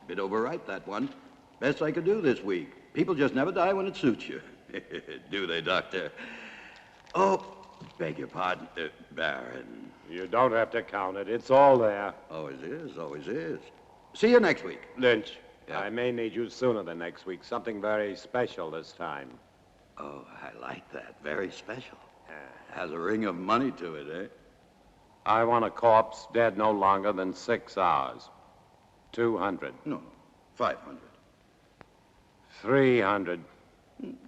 Bit overripe, that one. Best I could do this week. People just never die when it suits you. Do they, Doctor? Oh, beg your pardon, Baron. You don't have to count it. It's all there. Always is, always is. See you next week. Lynch, Yeah. I may need you sooner than next week. Something very special this time. Oh, I like that. Very special. Has a ring of money to it, eh? I want a corpse dead no longer than 6 hours. 200. No, 500. 300.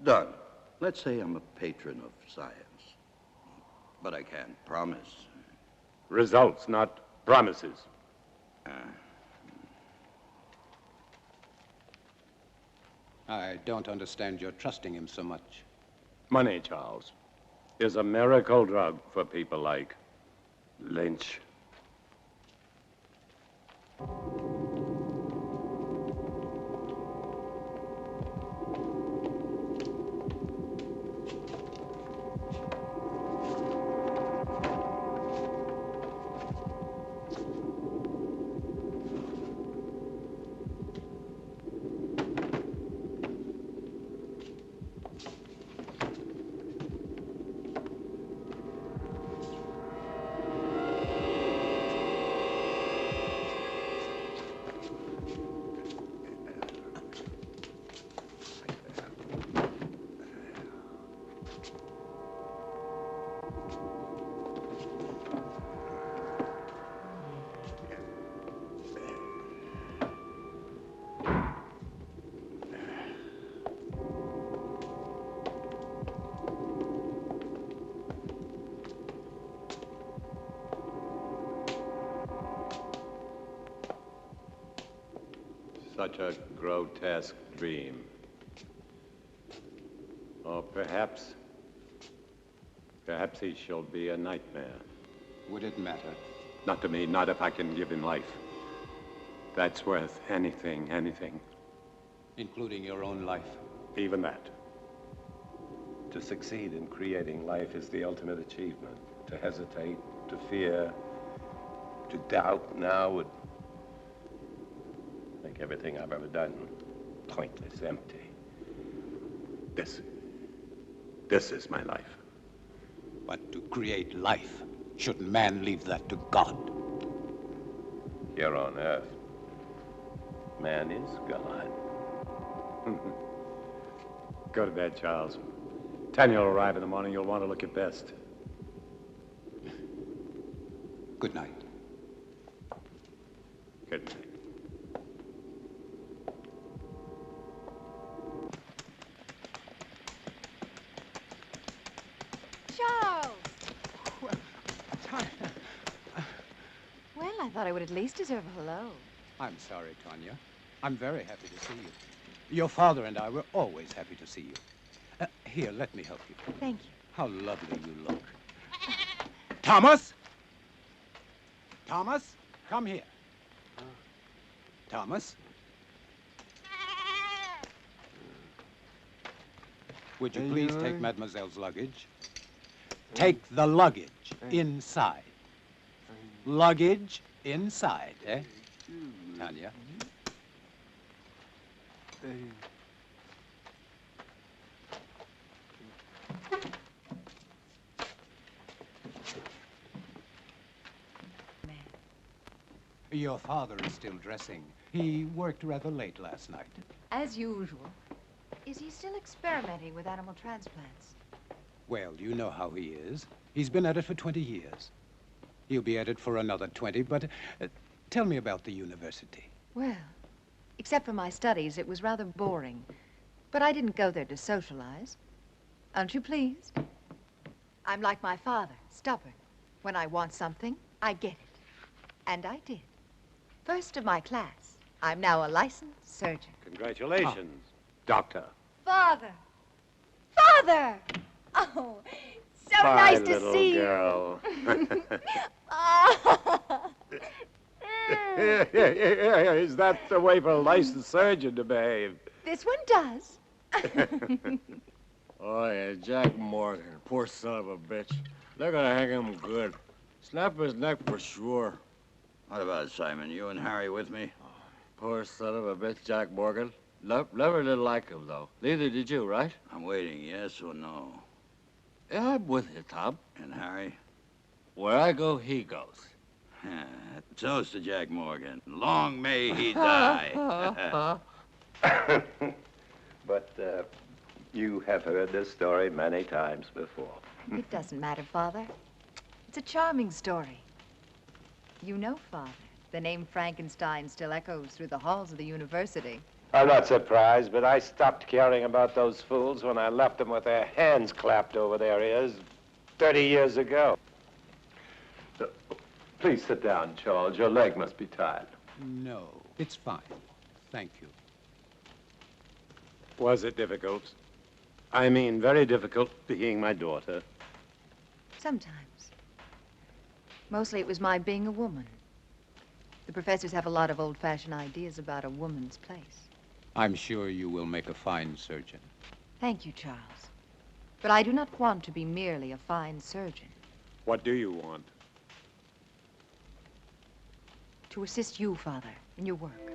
Done. Let's say I'm a patron of science. But I can't promise. Results, not promises. I don't understand your trusting him so much. Money, Charles, is a miracle drug for people like Lynch. Such a grotesque dream. Or perhaps he shall be a nightmare. Would it matter? Not to me, not if I can give him life. That's worth anything. Including your own life? Even that. To succeed in creating life is the ultimate achievement. To hesitate, to fear, to doubt now would make everything I've ever done pointless, empty. This is my life. But to create life, shouldn't man leave that to God? Here on Earth, man is God. Go to bed, Charles. Tanya will arrive in the morning. You'll want to look your best. Good night. Good night. Well, I thought I would at least deserve a hello. I'm sorry, Tanya. I'm very happy to see you. Your father and I were always happy to see you. Here, let me help you. Thank you. How lovely you look. Thomas! Thomas, come here. Thomas? Would you please take Mademoiselle's luggage? Take the luggage inside. Luggage inside, eh? Tanya? Your father is still dressing. He worked rather late last night. As usual. Is he still experimenting with animal transplants? Well, you know how he is. He's been at it for 20 years. He'll be at it for another 20, but tell me about the university. Well, except for my studies, it was rather boring. But I didn't go there to socialize. Aren't you pleased? I'm like my father, stubborn. When I want something, I get it. And I did. First of my class. I'm now a licensed surgeon. Congratulations, Doctor. Father! Father! Oh, so Bye, nice to little see girl. you. Is that the way for a licensed surgeon to behave? This one does. Oh, yeah, Jack Morgan. Poor son of a bitch. They're gonna hang him good. Snap his neck for sure. What about Simon? You and Harry with me? Poor son of a bitch, Jack Morgan. Never did like him, though. Neither did you, right? I'm waiting, yes or no. Yeah, I'm with you, Tom. And Harry? Where I go, he goes. Toast to Jack Morgan. Long may he die. But you have heard this story many times before. It doesn't matter, Father. It's a charming story. You know, Father, the name Frankenstein still echoes through the halls of the university. I'm not surprised, but I stopped caring about those fools when I left them with their hands clapped over their ears 30 years ago. Please sit down, Charles. Your leg must be tired. No, it's fine. Thank you. Was it difficult? I mean, very difficult being my daughter. Sometimes. Mostly it was my being a woman. The professors have a lot of old-fashioned ideas about a woman's place. I'm sure you will make a fine surgeon. Thank you, Charles. But I do not want to be merely a fine surgeon. What do you want? To assist you, Father, in your work.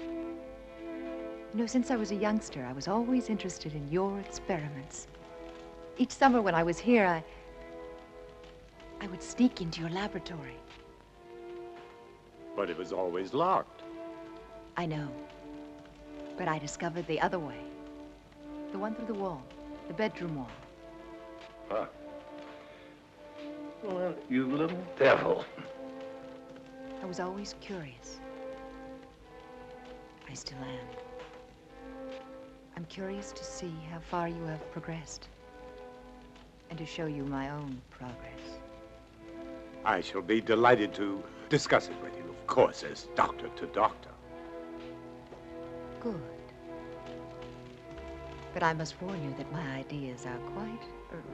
You know, since I was a youngster, I was always interested in your experiments. Each summer when I was here, I would sneak into your laboratory. But it was always locked. I know. But I discovered the other way. The one through the wall, the bedroom wall. Huh. Well, you little devil. I was always curious. I still am. I'm curious to see how far you have progressed. And to show you my own progress. I shall be delighted to discuss it with you, of course, as doctor to doctor. Good. But I must warn you that my ideas are quite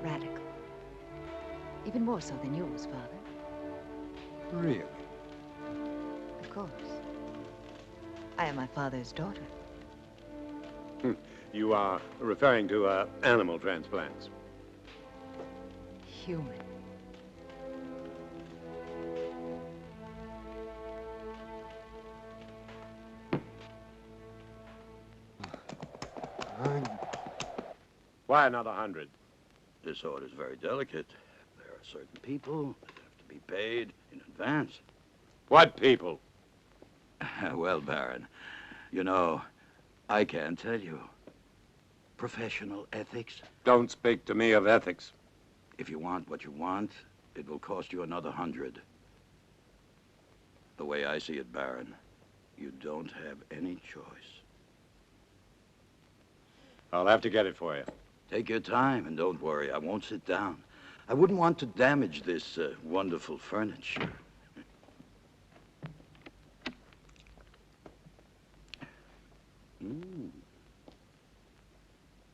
radical. Even more so than yours, Father. Really? Of course. I am my father's daughter. You are referring to animal transplants. Human. Why another 100? This order's very delicate. There are certain people that have to be paid in advance. What people? Well, Baron, you know, I can't tell you. Professional ethics. Don't speak to me of ethics. If you want what you want, it will cost you another 100. The way I see it, Baron, you don't have any choice. I'll have to get it for you. Take your time and don't worry. I won't sit down. I wouldn't want to damage this wonderful furniture.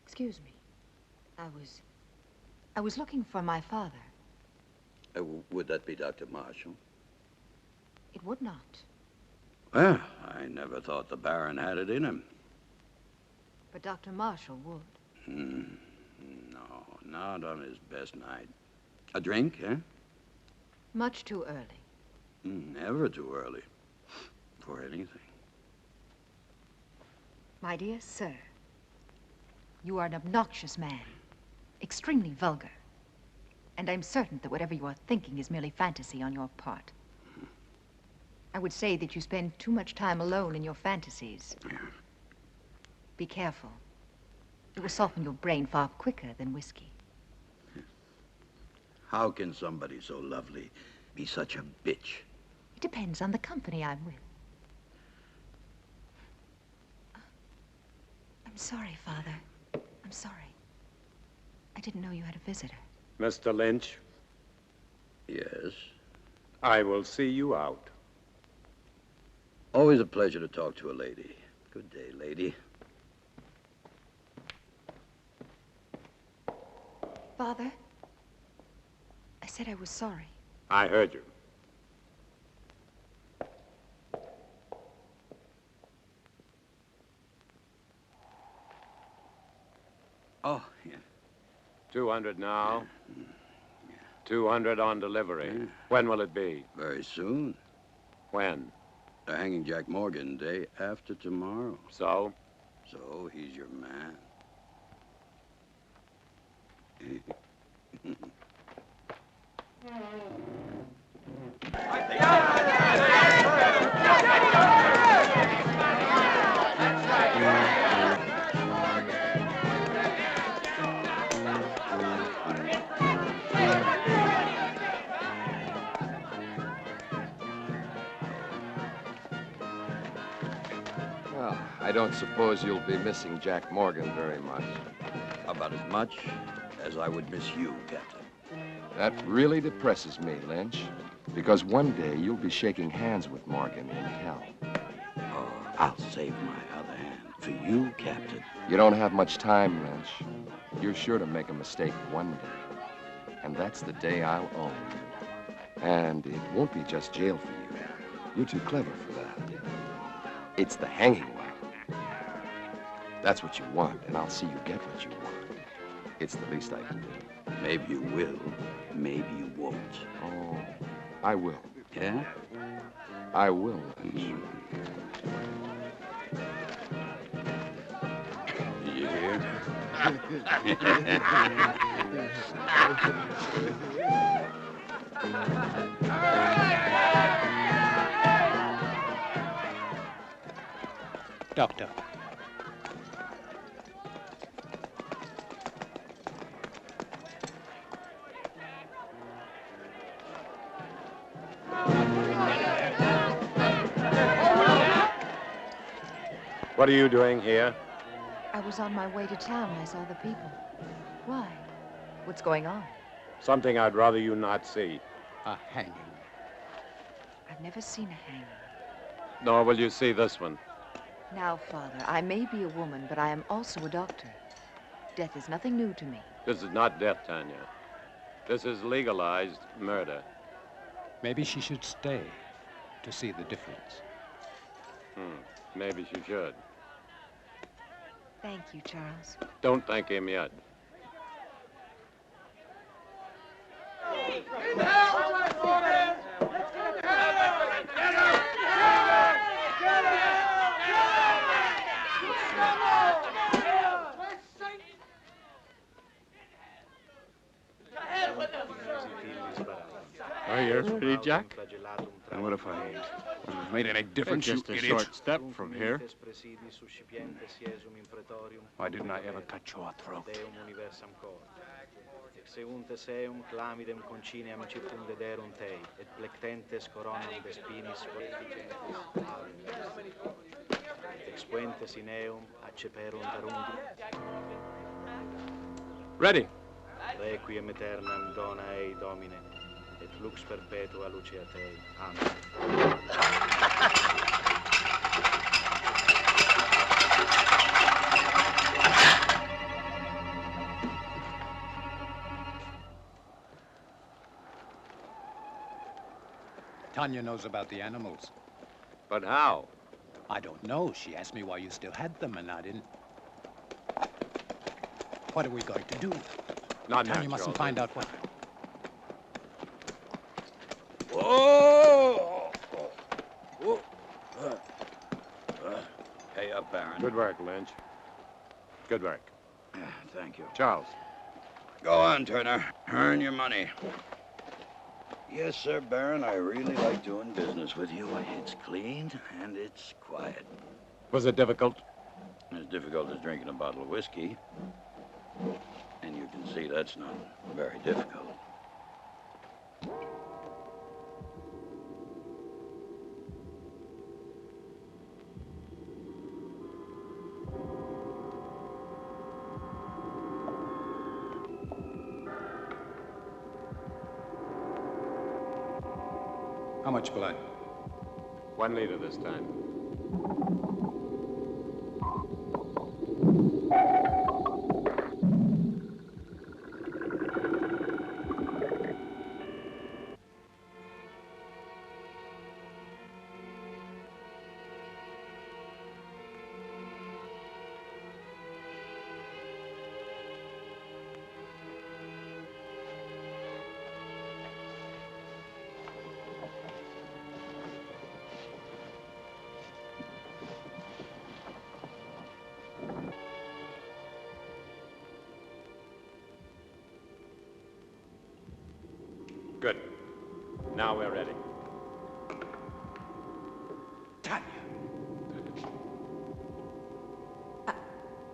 Excuse me. I was looking for my father. Would that be Dr. Marshall? It would not. Well, I never thought the Baron had it in him. But Dr. Marshall would. No, not on his best night. A drink, eh? Much too early. Never too early. For anything. My dear sir, you are an obnoxious man. Extremely vulgar. And I'm certain that whatever you are thinking is merely fantasy on your part. I would say that you spend too much time alone in your fantasies. Be careful. It will soften your brain far quicker than whiskey. How can somebody so lovely be such a bitch? It depends on the company I'm with. I'm sorry, Father. I'm sorry. I didn't know you had a visitor. Mr. Lynch, Yes. I will see you out. Always a pleasure to talk to a lady. Good day, lady. Father, I said I was sorry. I heard you. Oh, yeah. 200 now. 200 on delivery. When will it be? Very soon. When? They're hanging Jack Morgan day after tomorrow. So? So he's your man. Well, I don't suppose you'll be missing Jack Morgan very much. About as much as I would miss you, Captain. That really depresses me, Lynch, because one day you'll be shaking hands with Morgan in hell. Oh, I'll save my other hand for you, Captain. You don't have much time, Lynch. You're sure to make a mistake one day, and that's the day I'll own you. And it won't be just jail for you. You're too clever for that. It's the hanging one. That's what you want, and I'll see you get what you want. It's the least I can do. Maybe you will, maybe you won't. Oh, I will. Yeah? I will, Lynch. Did you hear? Doctor. What are you doing here? I was on my way to town. I saw the people. Why? What's going on? Something I'd rather you not see. A hanging. I've never seen a hanging. Nor will you see this one. Now, Father, I may be a woman, but I am also a doctor. Death is nothing new to me. This is not death, Tanya. This is legalized murder. Maybe she should stay to see the difference. Maybe she should. Thank you, Charles. Don't thank him yet. Are you ready, Jack? And what if I made any difference, Just you a idiot? short step from here. Why didn't I ever cut your throat? Seunte seum clamidem conciniam circumdederum tei, et plectentes coronam de spinis expuentes in eum acceperunt arundi. Ready. Requiem aeternam dona ei, Domine, et lux perpetua lucia tei. Amen. Tanya knows about the animals. But how? I don't know. She asked me why you still had them, and I didn't. What are we going to do? Not Tanya natural. mustn't find out what... Whoa! Whoa. Pay up, Baron. Good work, Lynch. Good work. Thank you. Charles. Go on, Turner. Earn your money. Yes, sir, Baron. I really like doing business with you. It's clean and it's quiet. Was it difficult? As difficult as drinking a bottle of whiskey. And you can see that's not very difficult. How much blood? 1 liter this time. Good. Now we're ready. Tanya.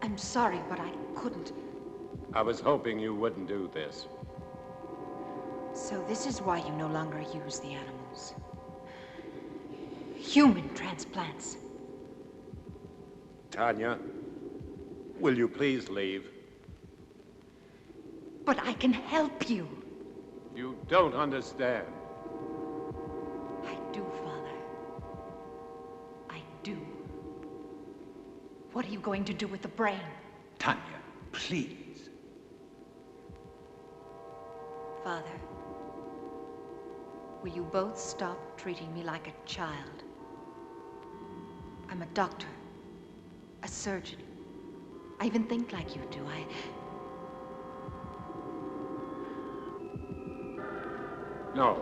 I'm sorry, but I couldn't. I was hoping you wouldn't do this. So this is why you no longer use the animals. Human transplants. Tanya, will you please leave? But I can help you. You don't understand. I do, Father. I do. What are you going to do with the brain? Tanya, please. Father, will you both stop treating me like a child? I'm a doctor, a surgeon. I even think like you do. No.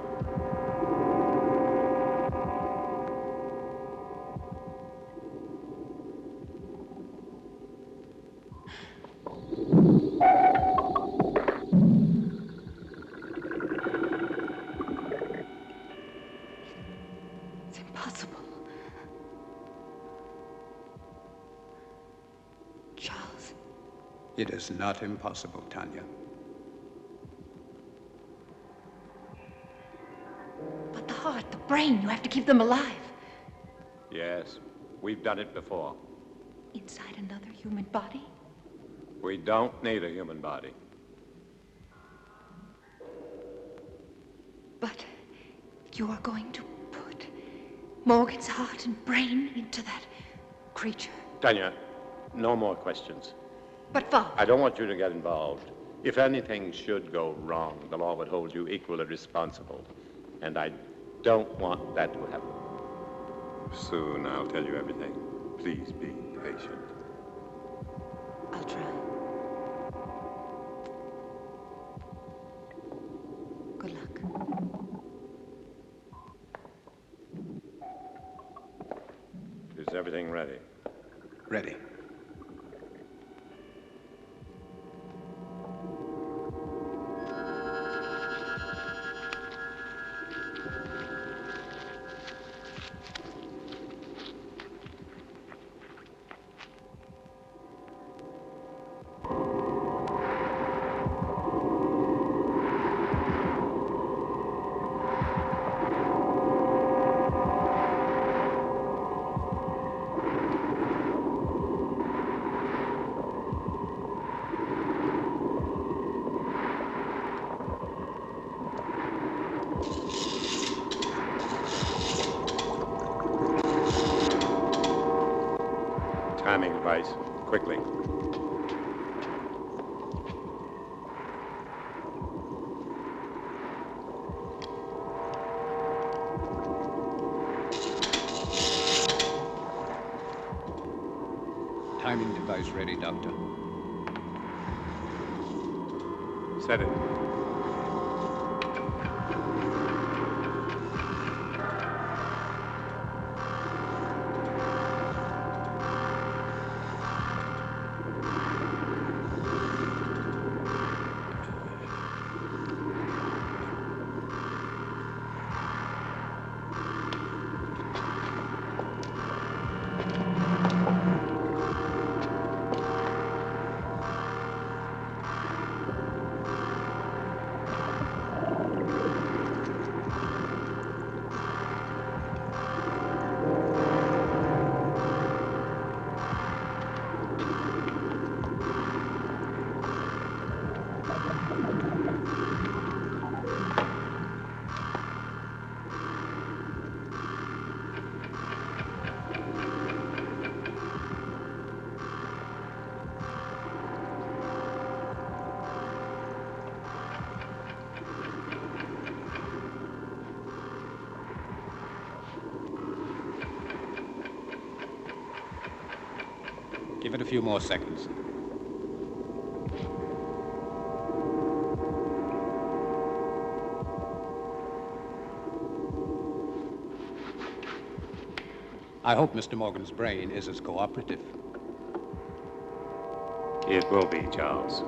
It's impossible. Charles. It is not impossible, Tanya. But the heart, the brain, you have to keep them alive. Yes, we've done it before. Inside another human body? We don't need a human body. But you are going to put Morgan's heart and brain into that creature. Tanya, no more questions. But Father... I don't want you to get involved. If anything should go wrong, the law would hold you equally responsible. And I don't want that to happen. Soon I'll tell you everything. Please be patient. I'll try. Good luck. Is everything ready? Ready. Timing device, quickly. Timing device ready, Doctor. Set it. Give it a few more seconds. I hope Mr. Morgan's brain is as cooperative. It will be, Charles.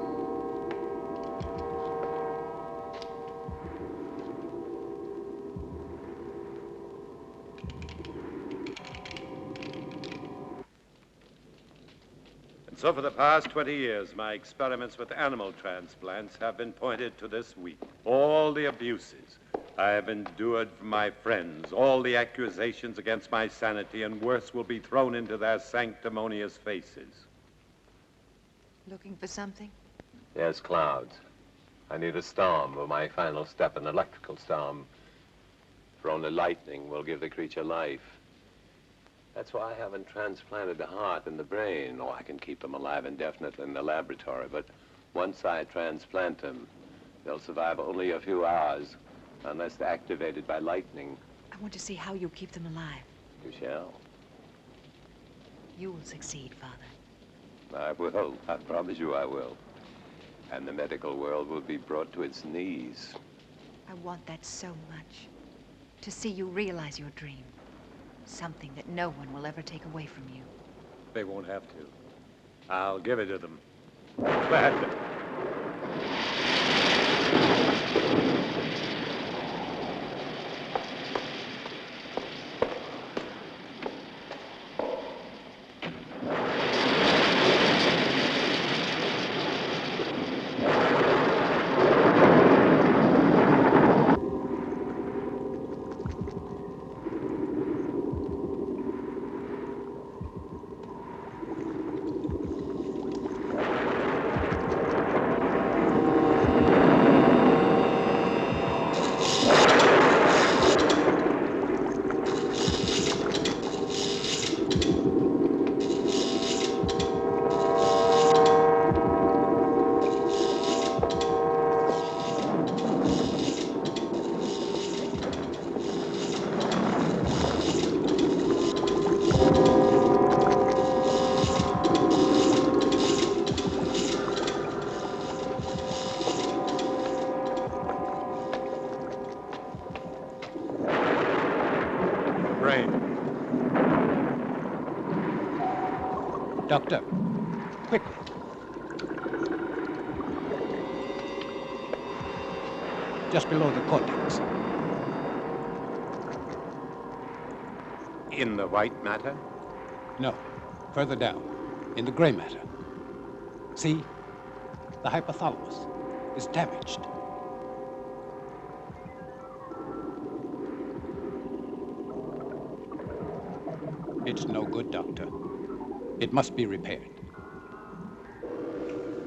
And so for the past 20 years, my experiments with animal transplants have been pointed to this week. All the abuses I have endured from my friends, all the accusations against my sanity, and worse, will be thrown into their sanctimonious faces. Looking for something? Yes, clouds. I need a storm for my final step, an electrical storm. For only lightning will give the creature life. That's why I haven't transplanted the heart and the brain. Oh, I can keep them alive indefinitely in the laboratory, but once I transplant them, they'll survive only a few hours, unless they're activated by lightning. I want to see how you keep them alive. You shall. You will succeed, Father. I will. I promise you I will. And the medical world will be brought to its knees. I want that so much. To see you realize your dream. Something that no one will ever take away from you. They won't have to. I'll give it to them. Gladly. Doctor, quickly. Just below the cortex. In the white matter? No, further down, in the gray matter. See? The hypothalamus is damaged. It's no good, Doctor. It must be repaired.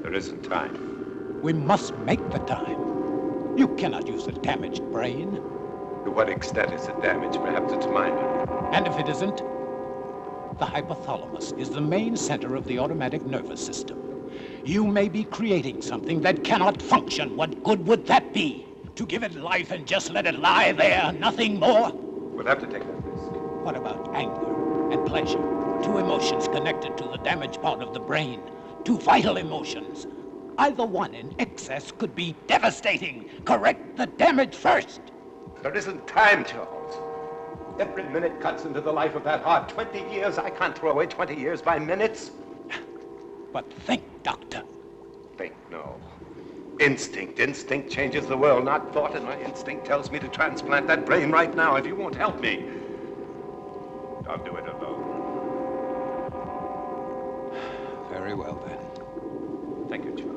There isn't time. We must make the time. You cannot use a damaged brain. To what extent is it damaged? Perhaps it's minor. And if it isn't, the hypothalamus is the main center of the automatic nervous system. You may be creating something that cannot function. What good would that be? To give it life and just let it lie there, nothing more? We'll have to take that risk. What about anger and pleasure? Two emotions connected to the damaged part of the brain. Two vital emotions. Either one in excess could be devastating. Correct the damage first. There isn't time, Charles. Every minute cuts into the life of that heart. 20 years. I can't throw away 20 years by minutes. But think, Doctor. Think, no. Instinct. Instinct changes the world, not thought, and my instinct tells me to transplant that brain right now. If you won't help me, I'll do it alone. Very well, then. Thank you, Charles.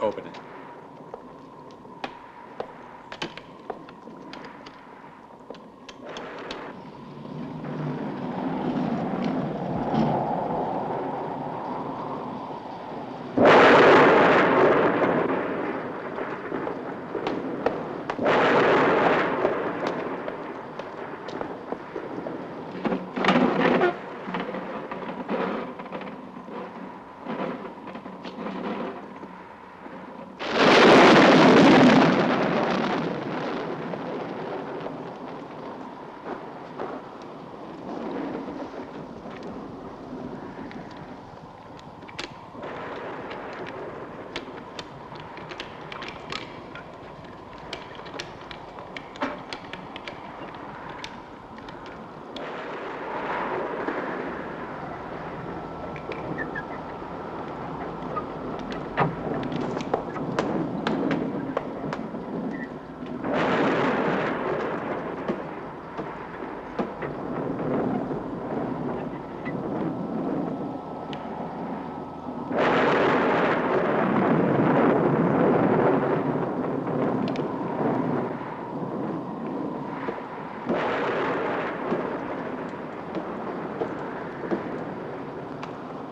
Open it.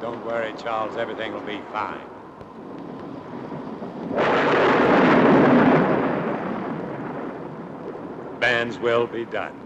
Don't worry, Charles. Everything will be fine. Bands will be done.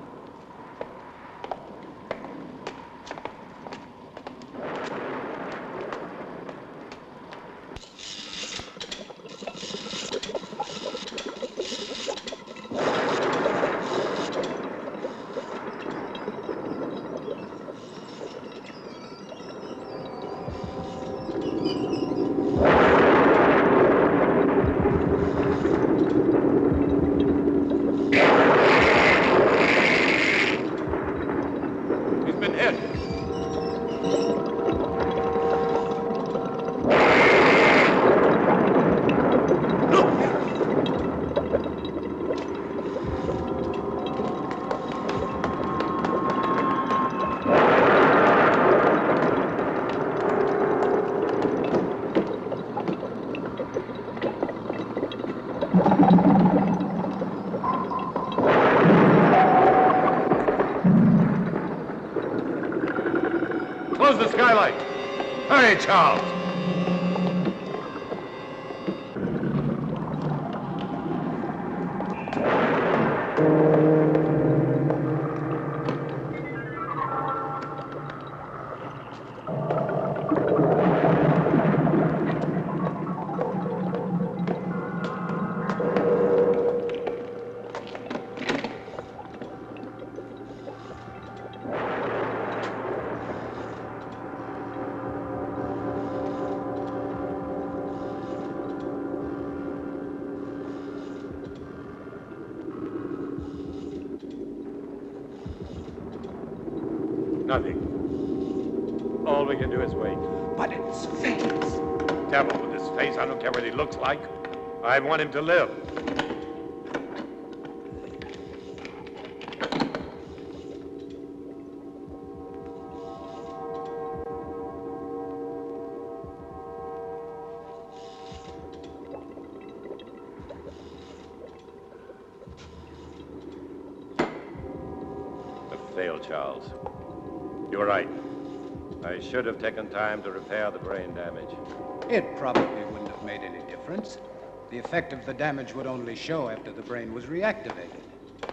Close the skylight. Hurry, Charles. Nothing. All we can do is wait. But it's face. Devil with his face. I don't care what he looks like. I want him to live. Failed, Charles. You're right. I should have taken time to repair the brain damage. It probably wouldn't have made any difference. The effect of the damage would only show after the brain was reactivated.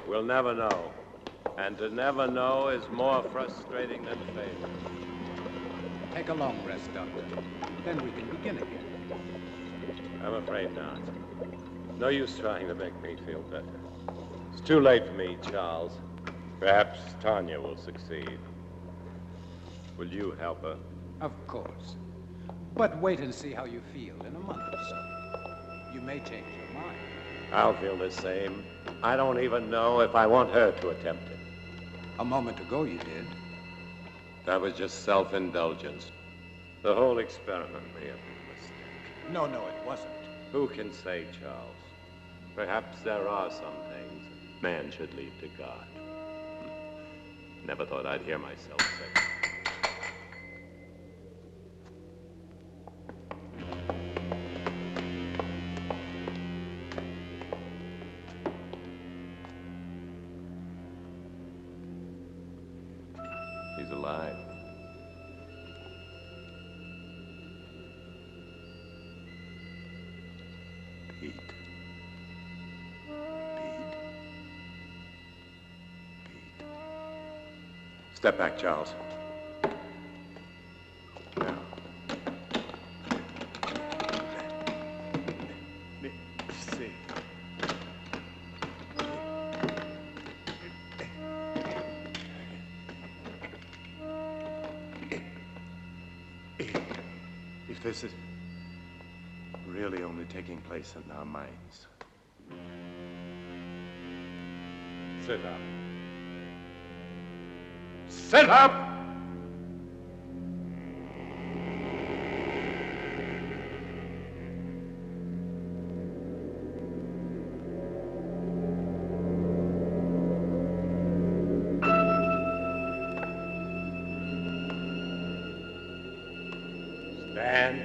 We'll never know. And to never know is more frustrating than failure. Take a long rest, Doctor. Then we can begin again. I'm afraid not. No use trying to make me feel better. It's too late for me, Charles. Perhaps Tanya will succeed. Will you help her? Of course. But wait and see how you feel in a month or so. You may change your mind. I'll feel the same. I don't even know if I want her to attempt it. A moment ago you did. That was just self-indulgence. The whole experiment may have been a mistake. No, it wasn't. Who can say, Charles? Perhaps there are some things man should leave to God. Never thought I'd hear myself say. right. Pete. Step back, Charles. Now. See. If this is really only taking place in our minds. Sit up. Sit up! Stand.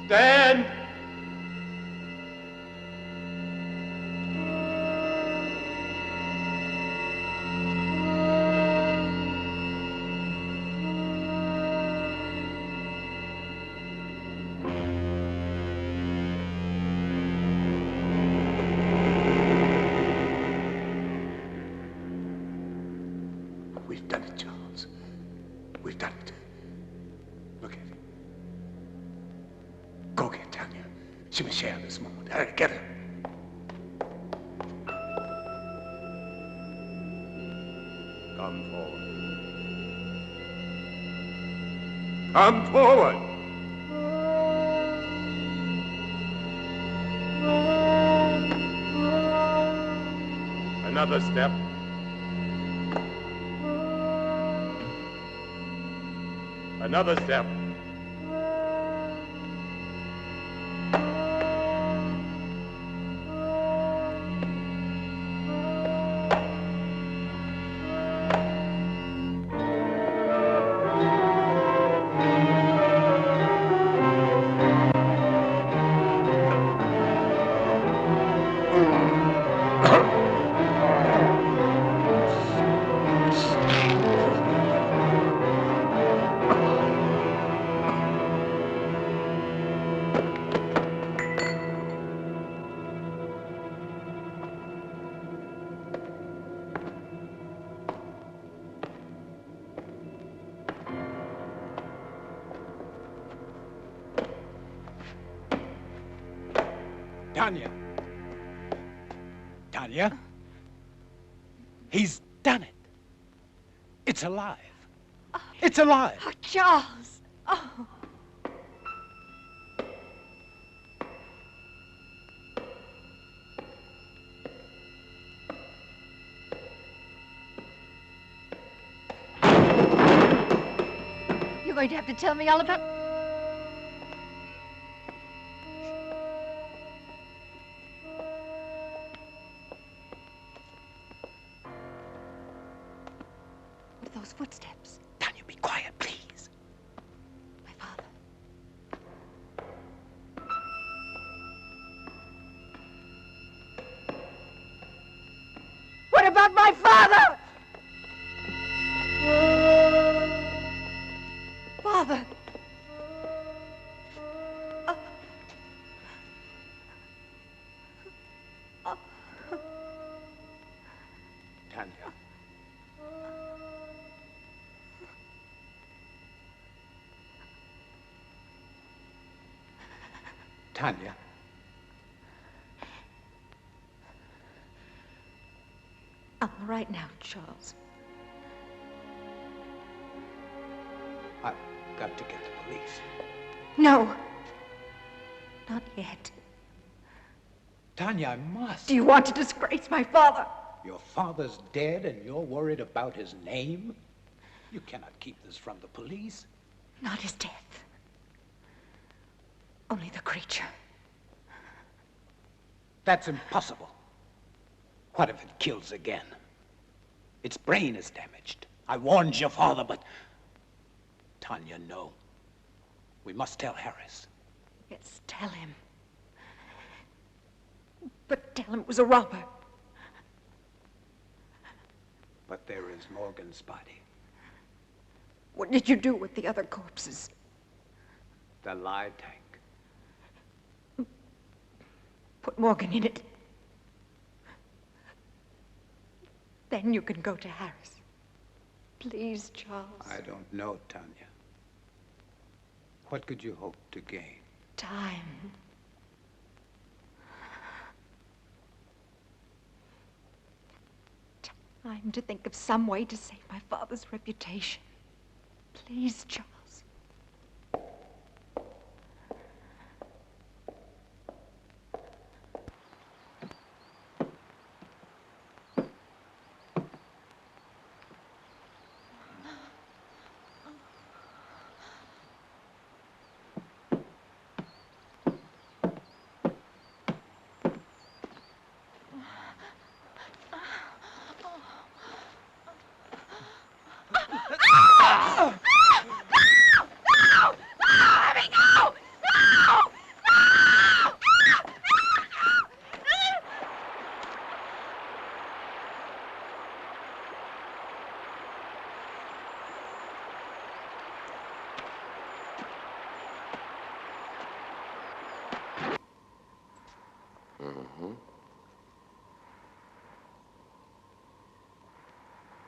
Stand! We've done it, Charles. We've done it. Look at it. Go get Tanya. She must share this moment. Hurry, get her. Come forward. Come forward! Another step. Another step. Tanya. Tanya. He's done it. It's alive. It's alive. Oh, Charles. Oh. You're going to have to tell me all about... Those footsteps. Tanya, be quiet, please. My father. What about my father? Father. Tanya. Tanya. I'm all right now, Charles. I've got to get the police. No. Not yet. Tanya, I must. Do you want to disgrace my father? Your father's dead and you're worried about his name? You cannot keep this from the police. Not his death. Only the creature. That's impossible. What if it kills again? Its brain is damaged. I warned your father, but... Tanya, no. We must tell Harris. Yes, tell him. But tell him it was a robber. But there is Morgan's body. What did you do with the other corpses? The lie tank. Put Morgan in it. Then you can go to Harris. Please, Charles. I don't know, Tanya. What could you hope to gain? Time. Time to think of some way to save my father's reputation. Please, Charles.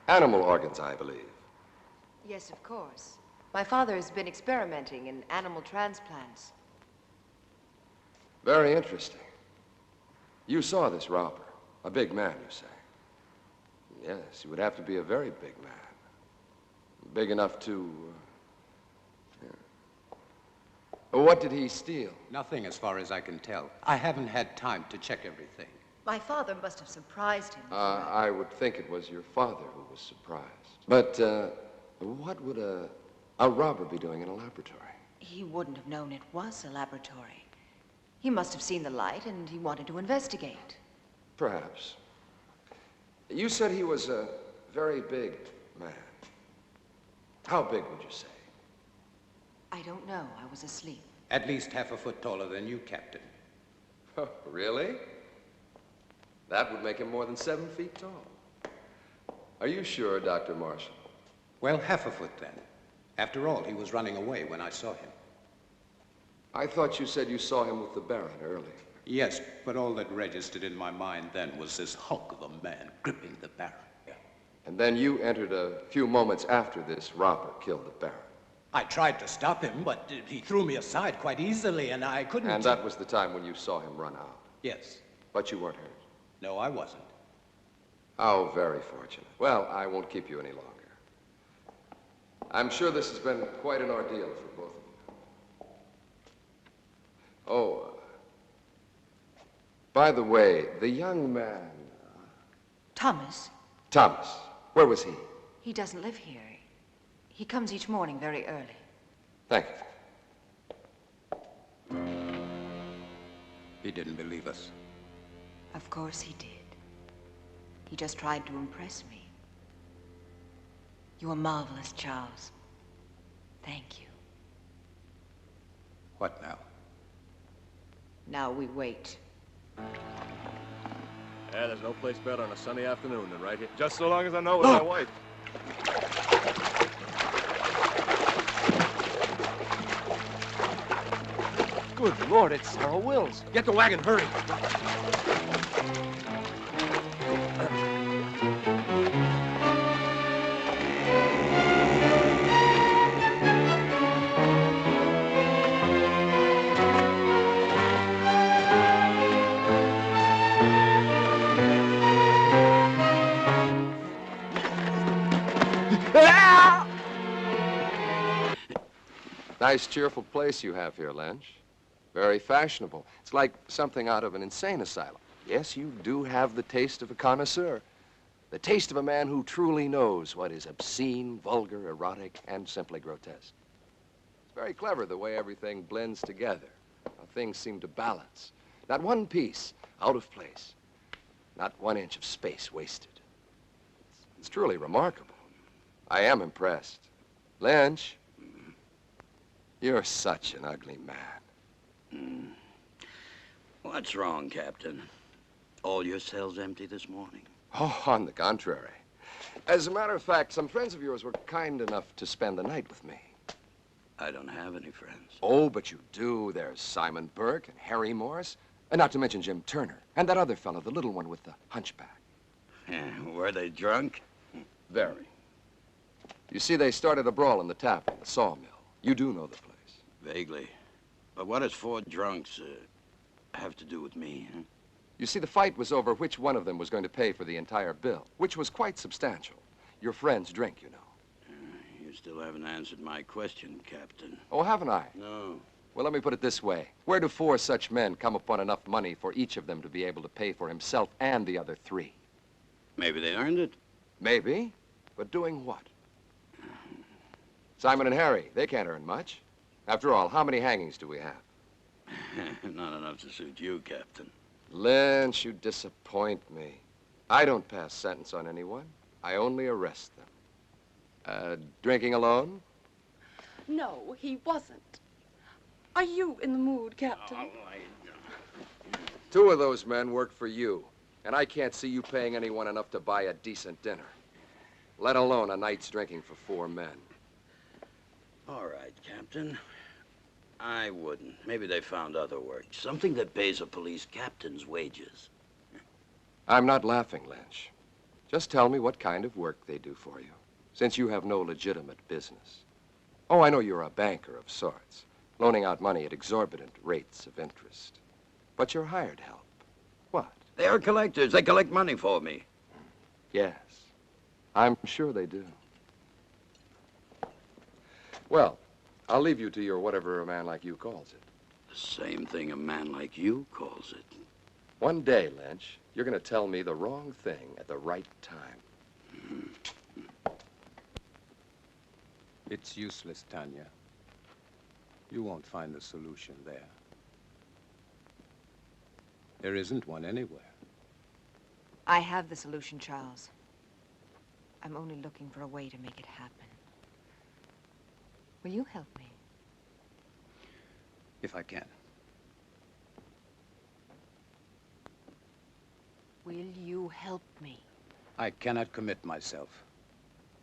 Animal organs, I believe. Yes, of course. My father has been experimenting in animal transplants. Very interesting. You saw this robber. A big man, you say? Yes, he would have to be a very big man. Big enough to... What did he steal? Nothing, as far as I can tell. I haven't had time to check everything. My father must have surprised him. I would think it was your father who was surprised. But what would a robber be doing in a laboratory? He wouldn't have known it was a laboratory. He must have seen the light and he wanted to investigate. Perhaps. You said he was a very big man. How big would you say? I don't know. I was asleep. At least half a foot taller than you, Captain. Oh, really? That would make him more than 7 feet tall. Are you sure, Dr. Marshall? Well, half a foot then. After all, he was running away when I saw him. I thought you said you saw him with the Baron earlier. Yes, but all that registered in my mind then was this hulk of a man gripping the Baron. And then you entered a few moments after this robber killed the Baron. I tried to stop him, but he threw me aside quite easily, and I couldn't... And that was the time when you saw him run out? Yes. But you weren't hurt? No, I wasn't. Oh, very fortunate. Well, I won't keep you any longer. I'm sure this has been quite an ordeal for both of you. Oh, by the way, the young man... Thomas? Thomas. Where was he? He doesn't live here. He comes each morning very early. Thank you. He didn't believe us. Of course he did. He just tried to impress me. You were marvelous, Charles. Thank you. What now? Now we wait. Yeah, there's no place better on a sunny afternoon than right here. Just so long as I know it's my wife. Good Lord, it's Sarah Wills. Get the wagon, hurry. Nice, cheerful place you have here, Lynch. Very fashionable. It's like something out of an insane asylum. Yes, you do have the taste of a connoisseur. The taste of a man who truly knows what is obscene, vulgar, erotic, and simply grotesque. It's very clever the way everything blends together. How things seem to balance. Not one piece out of place. Not 1 inch of space wasted. It's truly remarkable. I am impressed. Lynch, you're such an ugly man. What's wrong, Captain? All your cells empty this morning? Oh, on the contrary. As a matter of fact, some friends of yours were kind enough to spend the night with me. I don't have any friends. Oh, but you do. There's Simon Burke and Harry Morris, and not to mention Jim Turner, and that other fellow, the little one with the hunchback. Were they drunk? Very. You see, they started a brawl in the tap in the sawmill. You do know the place. Vaguely. But what does 4 drunks have to do with me, huh? You see, the fight was over which one of them was going to pay for the entire bill, which was quite substantial. Your friends drink, you know. You still haven't answered my question, Captain. Oh, haven't I? No. Well, let me put it this way. Where do 4 such men come upon enough money for each of them to be able to pay for himself and the other 3? Maybe they earned it. Maybe, but doing what? Simon and Harry, they can't earn much. After all, how many hangings do we have? Not enough to suit you, Captain. Lynch, you disappoint me. I don't pass sentence on anyone. I only arrest them. Drinking alone? No, he wasn't. Are you in the mood, Captain? 2 of those men work for you, and I can't see you paying anyone enough to buy a decent dinner, let alone a night's drinking for 4 men. All right, Captain. I wouldn't. Maybe they found other work. Something that pays a police captain's wages. I'm not laughing, Lynch. Just tell me what kind of work they do for you, since you have no legitimate business. Oh, I know you're a banker of sorts, loaning out money at exorbitant rates of interest. But you're hired help. What? They are collectors. They collect money for me. Yes, I'm sure they do. Well, I'll leave you to your whatever a man like you calls it. The same thing a man like you calls it. One day, Lynch, you're going to tell me the wrong thing at the right time. It's useless, Tanya. You won't find the solution there. There isn't one anywhere. I have the solution, Charles. I'm only looking for a way to make it happen. Will you help me? If I can. Will you help me? I cannot commit myself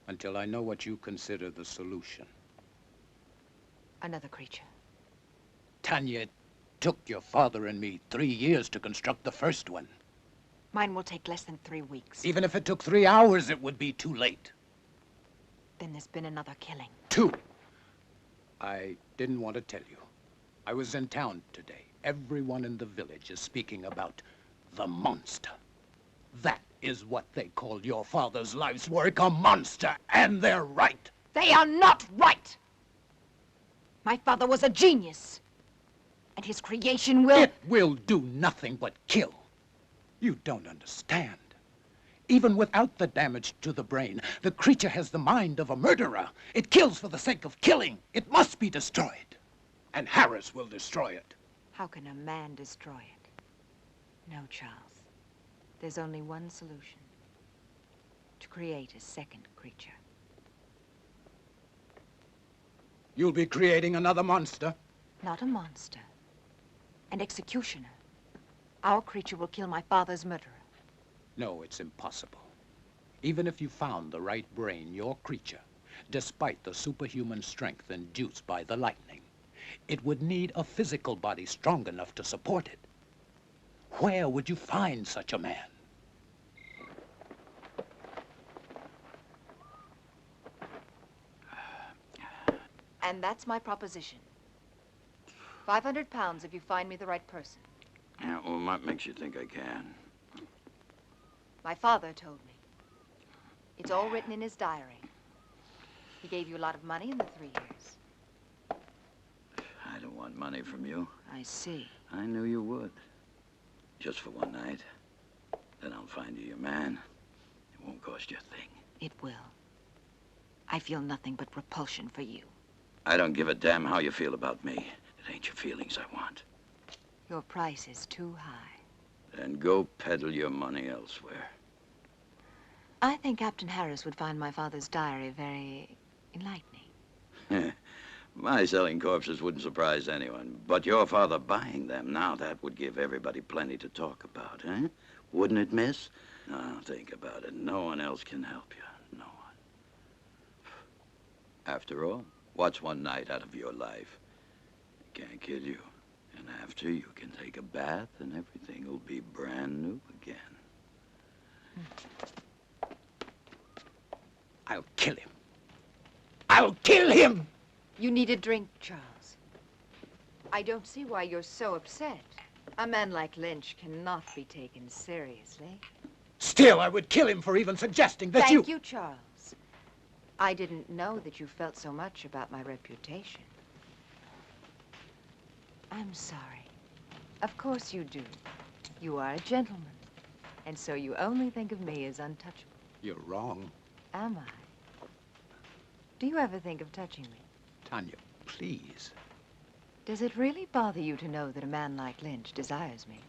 until I know what you consider the solution. Another creature. Tanya, it took your father and me 3 years to construct the first one. Mine will take less than 3 weeks. Even if it took 3 hours, it would be too late. Then there's been another killing. 2. I didn't want to tell you. I was in town today. Everyone in the village is speaking about the monster. That is what they call your father's life's work, a monster, and they're right. They are not right! My father was a genius, and his creation will... It will do nothing but kill. You don't understand. Even without the damage to the brain, the creature has the mind of a murderer. It kills for the sake of killing. It must be destroyed. And Harris will destroy it. How can a man destroy it? No, Charles. There's only one solution. To create a second creature. You'll be creating another monster? Not a monster. An executioner. Our creature will kill my father's murderer. No, it's impossible. Even if you found the right brain, your creature, despite the superhuman strength induced by the lightning, it would need a physical body strong enough to support it. Where would you find such a man? And that's my proposition. 500 pounds if you find me the right person. Yeah, well, what makes you think I can? My father told me. It's all written in his diary. He gave you a lot of money in the 3 years. I don't want money from you. I see. I knew you would. Just for one night. Then I'll find you your man. It won't cost you a thing. It will. I feel nothing but repulsion for you. I don't give a damn how you feel about me. It ain't your feelings I want. Your price is too high. Then go peddle your money elsewhere. I think Captain Harris would find my father's diary very enlightening. My selling corpses wouldn't surprise anyone. But your father buying them, now that would give everybody plenty to talk about, eh? Wouldn't it, miss? Now, think about it. No one else can help you. After all, what's one night out of your life? It can't kill you. And after, you can take a bath and everything will be brand new again. I'll kill him. I'll kill him! You need a drink, Charles. I don't see why you're so upset. A man like Lynch cannot be taken seriously. Still, I would kill him for even suggesting that Thank you, Charles. I didn't know that you felt so much about my reputation. I'm sorry. Of course you do. You are a gentleman. And so you only think of me as untouchable. You're wrong. Am I? Do you ever think of touching me? Tanya, please. Does it really bother you to know that a man like Lynch desires me?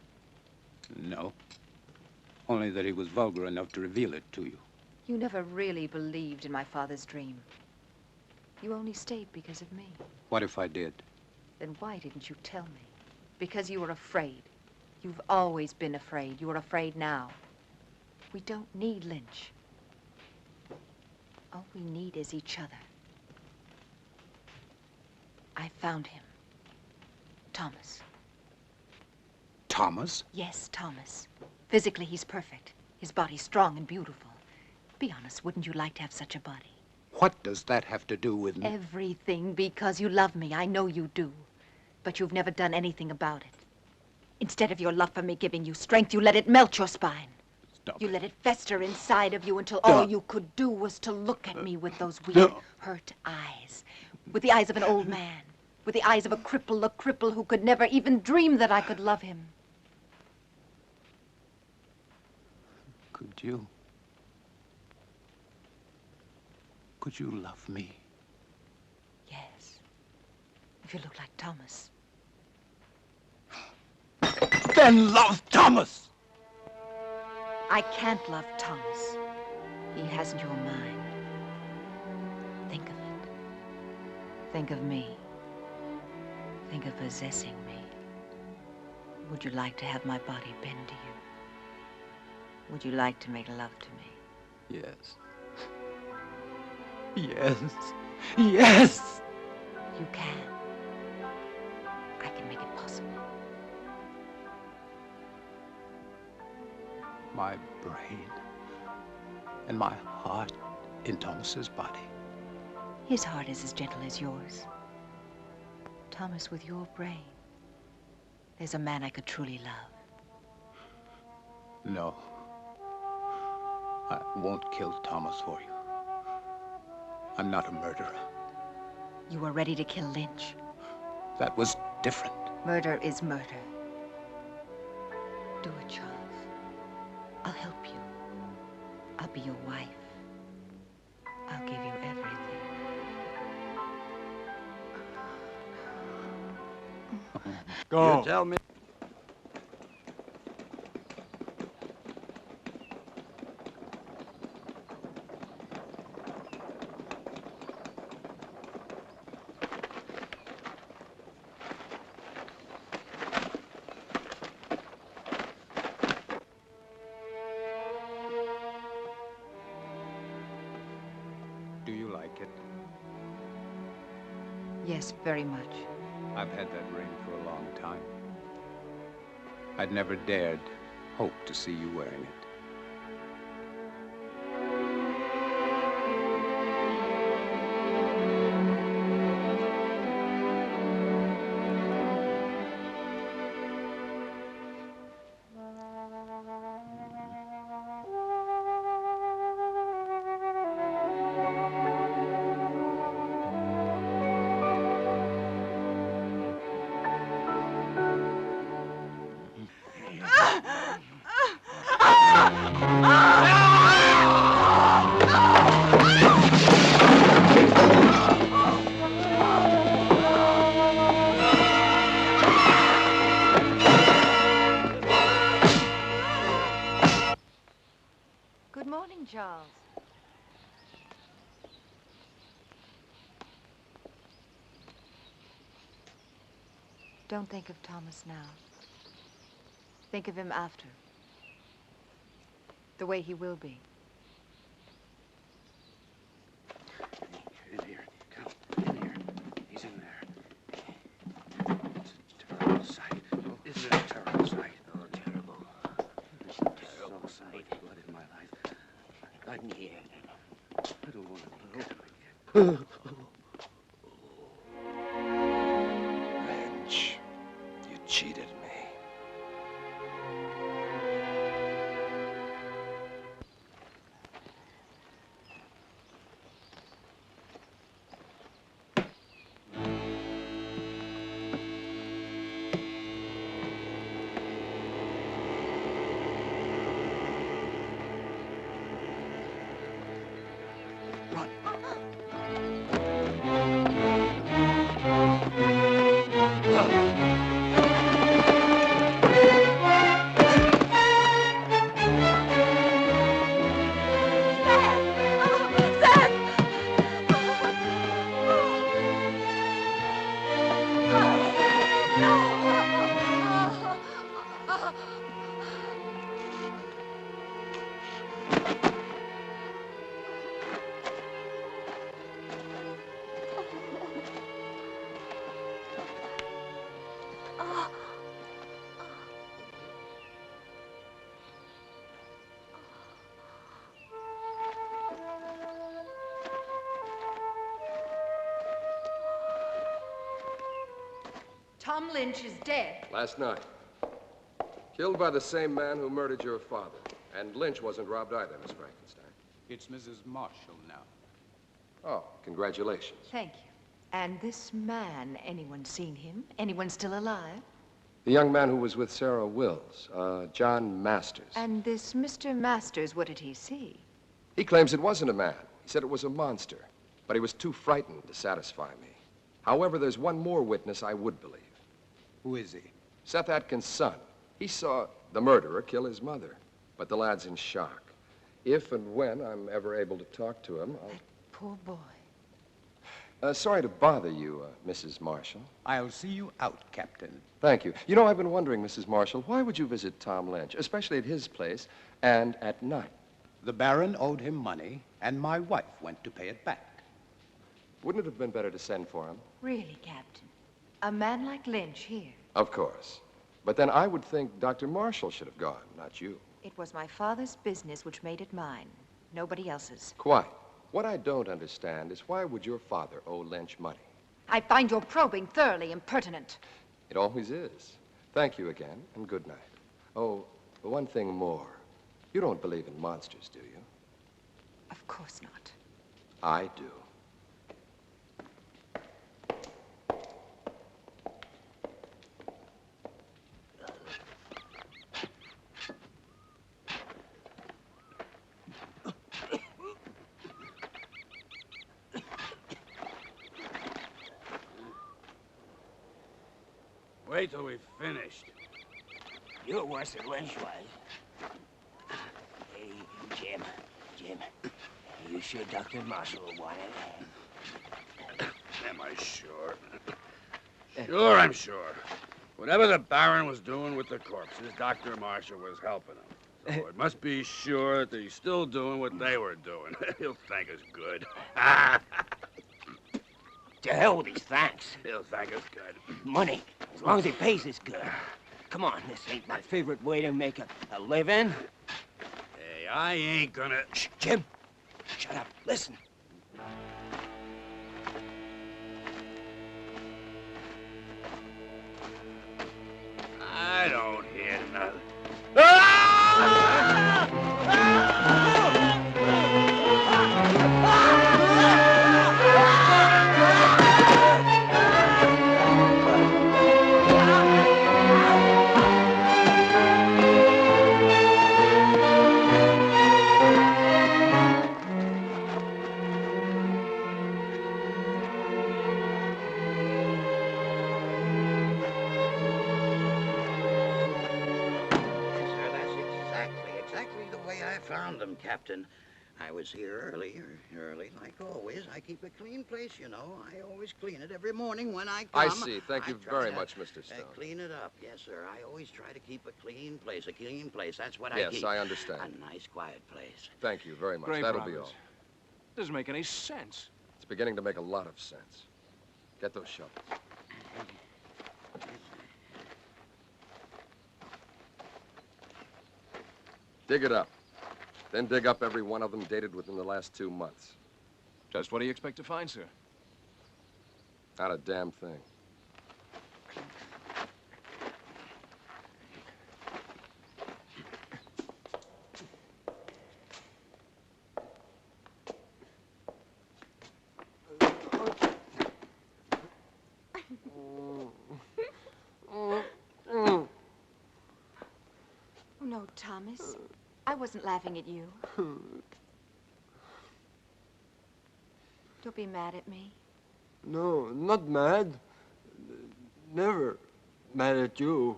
No. Only that he was vulgar enough to reveal it to you. You never really believed in my father's dream. You only stayed because of me. What if I did? Then why didn't you tell me? Because you were afraid. You've always been afraid. You are afraid now. We don't need Lynch. All we need is each other. I found him. Thomas. Thomas? Yes, Thomas. Physically, he's perfect. His body's strong and beautiful. Be honest, wouldn't you like to have such a body? What does that have to do with me? Everything, because you love me. I know you do. But you've never done anything about it. Instead of your love for me giving you strength, you let it melt your spine. Stop. You let it fester inside of you until all you could do was to look at me with those weird, hurt eyes. With the eyes of an old man. With the eyes of a cripple who could never even dream that I could love him. Could you? Could you love me? Yes. If you look like Thomas. Then love Thomas! I can't love Thomas. He hasn't your mind. Think of it. Think of me. Think of possessing me. Would you like to have my body bend to you? Would you like to make love to me? Yes. Yes. Yes! You can. I can make it possible. My brain and my heart in Thomas's body. His heart is as gentle as yours. Thomas, with your brain, there's a man I could truly love. No. I won't kill Thomas for you. I'm not a murderer. You were ready to kill Lynch. That was different. Murder is murder. Do it, Charles. I'll help you. I'll be your wife. I'll give you everything. Go. You tell me. Do you like it? Yes, very much. I've had that ring for a long time. I'd never dared hope to see you wearing it. Good morning, Charles. Don't think of Thomas now. Think of him after. The way he will be. In here. Come Lynch, you cheated me. Tom Lynch is dead. Last night. Killed by the same man who murdered your father. And Lynch wasn't robbed either, Miss Frankenstein. It's Mrs. Marshall now. Oh, congratulations. Thank you. And this man, anyone seen him? Anyone still alive? The young man who was with Sarah Wills, John Masters. And this Mr. Masters, what did he see? He claims it wasn't a man. He said it was a monster. But he was too frightened to satisfy me. However, there's one more witness I would believe. Who is he? Seth Atkins' son. He saw the murderer kill his mother. But the lad's in shock. If and when I'm ever able to talk to him, I'll... That poor boy. Sorry to bother you, Mrs. Marshall. I'll see you out, Captain. Thank you. You know, I've been wondering, Mrs. Marshall, why would you visit Tom Lynch, especially at his place, and at night? The Baron owed him money, and my wife went to pay it back. Wouldn't it have been better to send for him? Really, Captain? A man like Lynch here? Of course. But then I would think Dr. Marshall should have gone, not you. It was my father's business which made it mine. Nobody else's. Quite. What I don't understand is why would your father owe Lynch money? I find your probing thoroughly impertinent. It always is. Thank you again, and good night. Oh, one thing more. You don't believe in monsters, do you? Of course not. I do. Wait till we've finished. You're worse than Lynch was. Hey, Jim, you sure Dr. Marshall wanted it? Am I sure? Sure, I'm sure. Whatever the Baron was doing with the corpses, Dr. Marshall was helping him. So it must be sure that he's still doing what they were doing. He'll thank us good. To hell with his thanks. He'll thank us good. Money, as long as he pays us good. Come on, this ain't my favorite way to make a living. Hey, I ain't gonna... Shh, Jim, shut up, listen. I don't hear nothing. Found them, Captain. I was here early, like always. I keep a clean place, you know. I always clean it every morning when I come. I see. Thank you very much, Mr. Stone. Clean it up, yes, sir. I always try to keep a clean place. That's what I keep. Yes, I understand. A nice, quiet place. Thank you very much. Great That'll promise. be all. Doesn't make any sense. It's beginning to make a lot of sense. Get those shovels. Dig it up. Then dig up every one of them dated within the last 2 months. Just what do you expect to find, sir? Not a damn thing. Oh, no, Thomas. I wasn't laughing at you. Don't be mad at me. No, not mad. Never mad at you.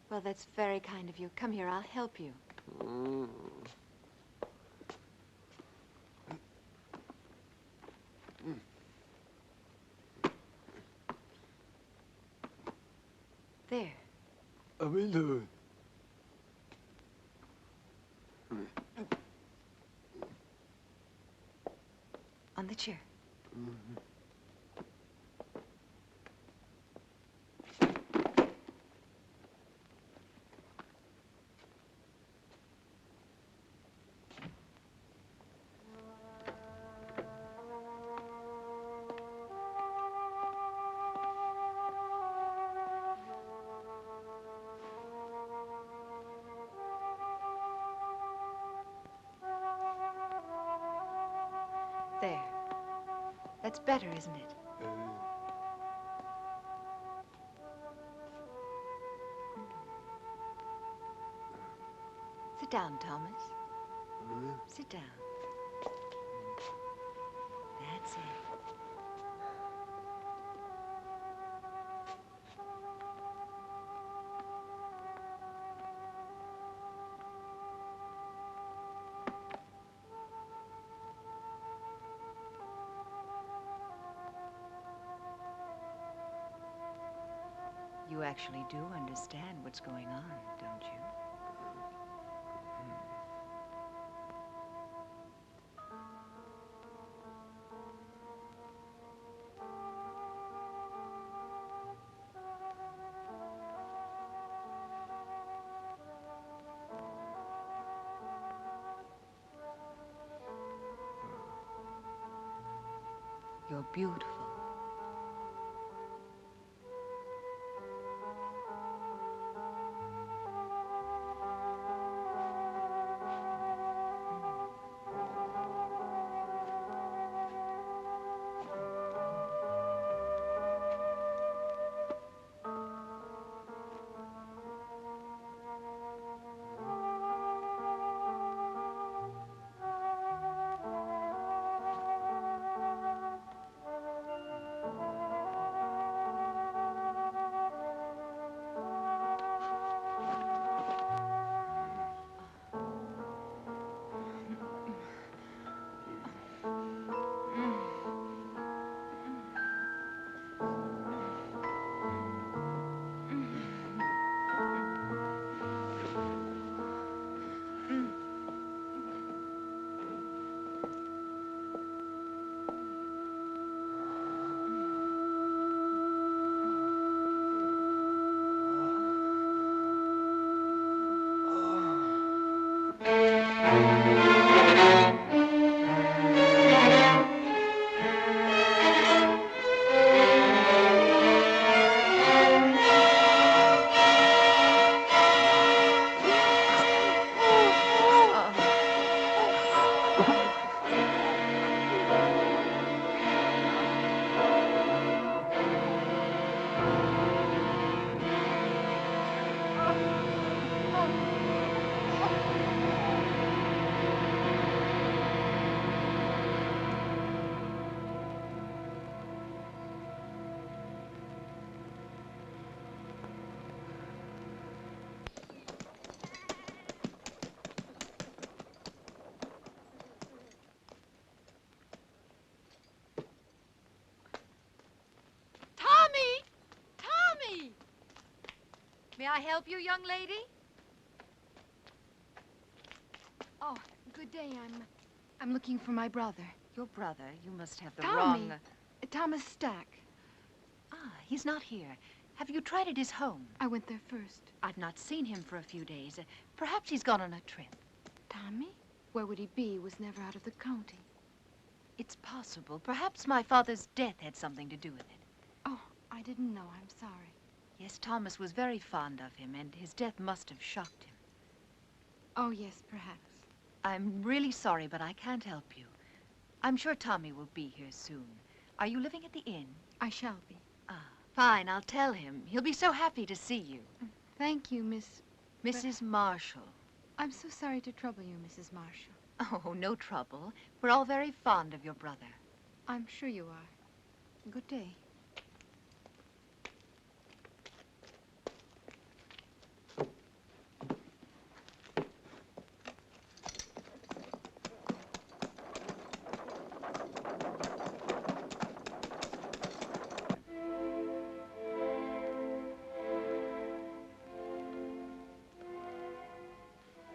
Well, that's very kind of you. Come here, I'll help you. There. I will do it. On the chair. There. That's better, isn't it? Sit down, Thomas. Sit down. That's it. You actually do understand what's going on, don't you? You're beautiful. May I help you, young lady? Oh, good day. I'm looking for my brother. Your brother? You must have the Tommy. wrong... Thomas Stack. Ah, he's not here. Have you tried at his home? I went there first. I've not seen him for a few days. Perhaps he's gone on a trip. Tommy? Where would he be? He was never out of the county. It's possible. Perhaps my father's death had something to do with it. Oh, I didn't know. I'm sorry. Yes, Thomas was very fond of him, and his death must have shocked him. Oh, yes, perhaps. I'm really sorry, but I can't help you. I'm sure Tommy will be here soon. Are you living at the inn? I shall be. Ah, fine. I'll tell him. He'll be so happy to see you. Thank you, Mrs. Marshall. I'm so sorry to trouble you, Mrs. Marshall. Oh, no trouble. We're all very fond of your brother. I'm sure you are. Good day.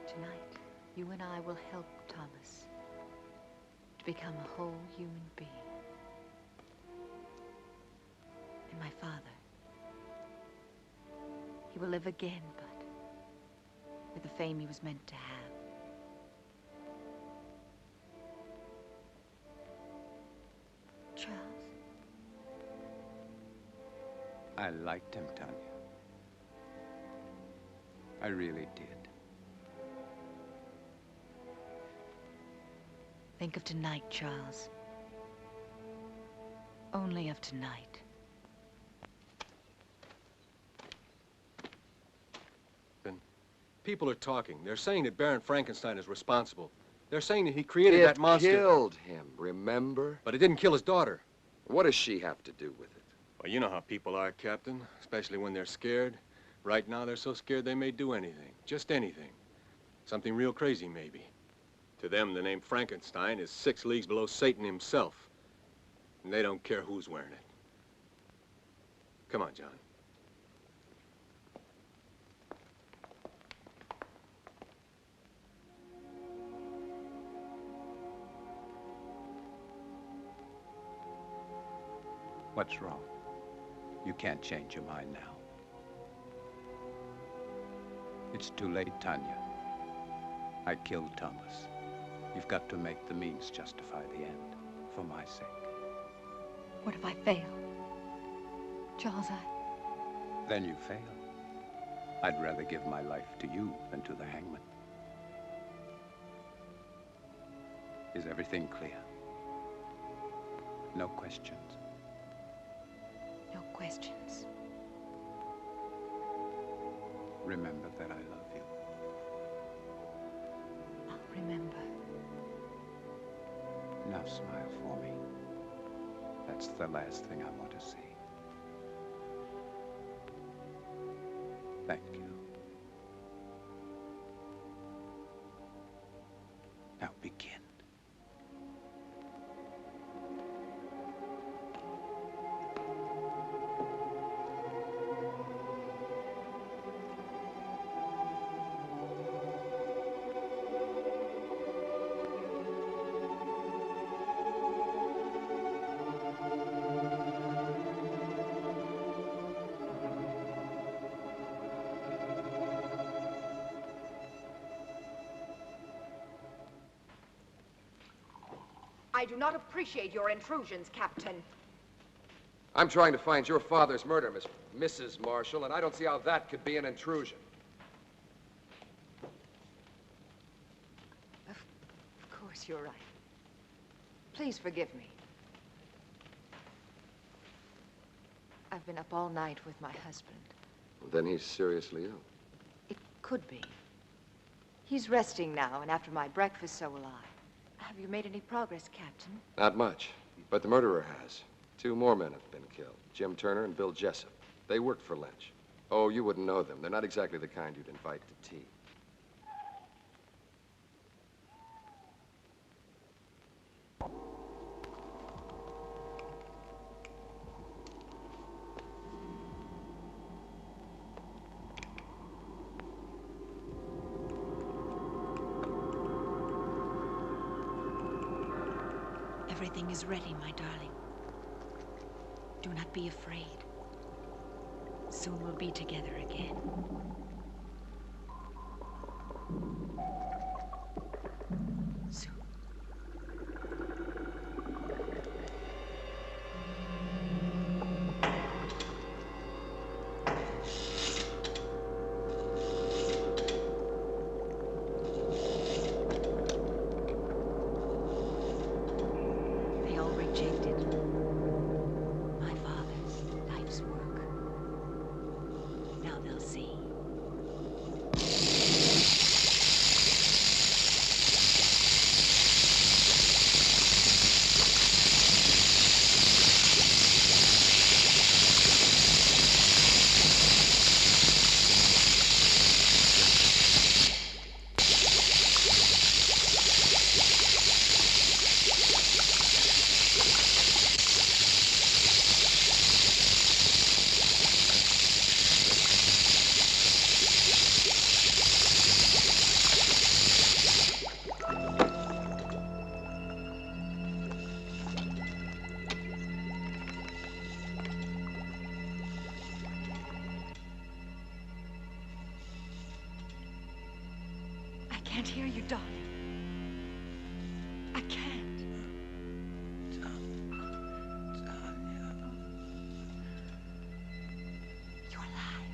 Tonight, you and I will help Thomas to become a whole human being. And my father, he will live again, but with the fame he was meant to have. Charles? I liked him, Tanya. I really did. Think of tonight, Charles. Only of tonight. People are talking. They're saying that Baron Frankenstein is responsible. They're saying that he created that monster. It killed him, remember? But it didn't kill his daughter. What does she have to do with it? Well, you know how people are, Captain, especially when they're scared. Right now, they're so scared they may do anything. Just anything. Something real crazy, maybe. To them, the name Frankenstein is 6 leagues below Satan himself. And they don't care who's wearing it. Come on, John. What's wrong? You can't change your mind now. It's too late, Tanya. I killed Thomas. You've got to make the means justify the end, for my sake. What if I fail? Charles, Then you fail. I'd rather give my life to you than to the hangman. Is everything clear? No questions? No questions. Remember that I love you. I'll remember. Now smile for me. That's the last thing I want to see. Thank you. Now begin. I do not appreciate your intrusions, Captain. I'm trying to find your father's murder, Mrs. Marshall, and I don't see how that could be an intrusion. Of course, you're right. Please forgive me. I've been up all night with my husband. Then he's seriously ill. It could be. He's resting now, and after my breakfast, so will I. Have you made any progress, Captain? Not much, but the murderer has. 2 more men have been killed, Jim Turner and Bill Jessup. They worked for Lynch. Oh, you wouldn't know them. They're not exactly the kind you'd invite to tea. Everything is ready, my darling. Do not be afraid. Soon we'll be together again. Soon. rejected my father's life's work. Now they'll see. I can't hear you, darling. I can't. You're alive.